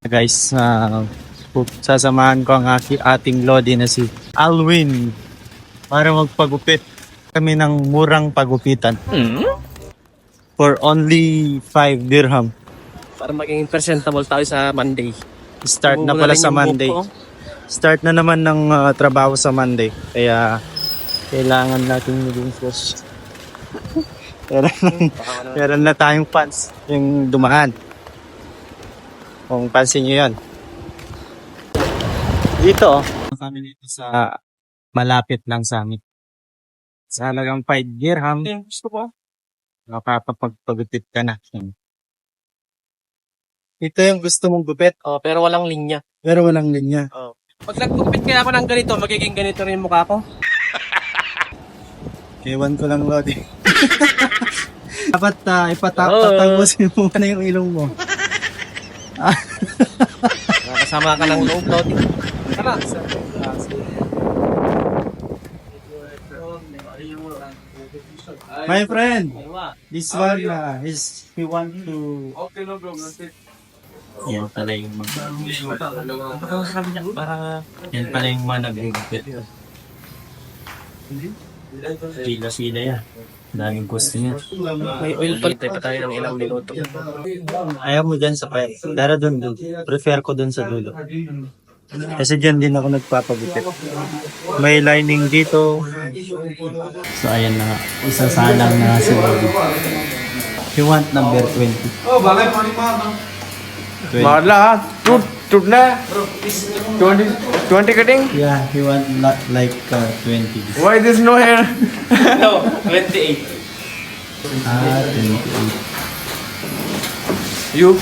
Guys, sasamahan ko ang ating Lodi na si Alwin para magpagupit kami ng murang pagupitan for only 5 dirham. Para maging presentable tayo sa Monday. Start na pala sa Monday. Start na naman ng trabaho sa Monday. Kaya kailangan natin maging fresh. Meron na tayong fans yung dumaan. Kung pansin nyo yan. Dito, kami dito sa malapit lang sa amin. Sa halagang 5 dirham, gusto ko. Makakapagpagupit ka na. Ito yung gusto mong gupit. Oh, pero walang linya. Pero walang linya. Oh. Pag naggupit kaya ako ng ganito, magiging ganito rin yung mukha ko. Ewan ko lang, Lodi. Dapat ipatapusin mo na yung ilong mo. Kasama ka ng loob, Lodi. Tara. My friend, this one he want to... Yan pala yung mga... Yan pala yung mga nag-gupit. Sila yan. Daming gusto niya. May oil pa tayo ng ilang minuto. Ayaw mo dyan sa pay. Tara dun. Prefer ko dun sa dulo. Kasi dyan din ako nagpapagupit. May lining dito. So ayan na nga. Isasalang na si Bobby. You want number 20? Oh, bakit panik mo? 20. Marla, टूटना 20 cutting? Yeah, he want like 20. Why there's no hair? No, 28. 28. You?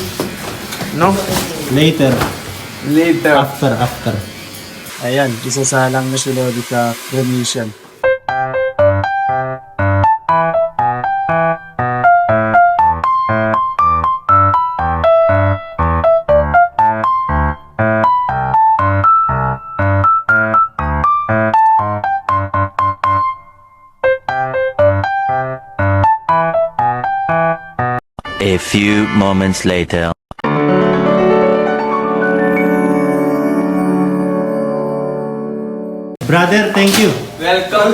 No? Later. Later. After. Ayan, isasalang na si Lodi sa cremation. A few moments later. Brother, thank you. Welcome.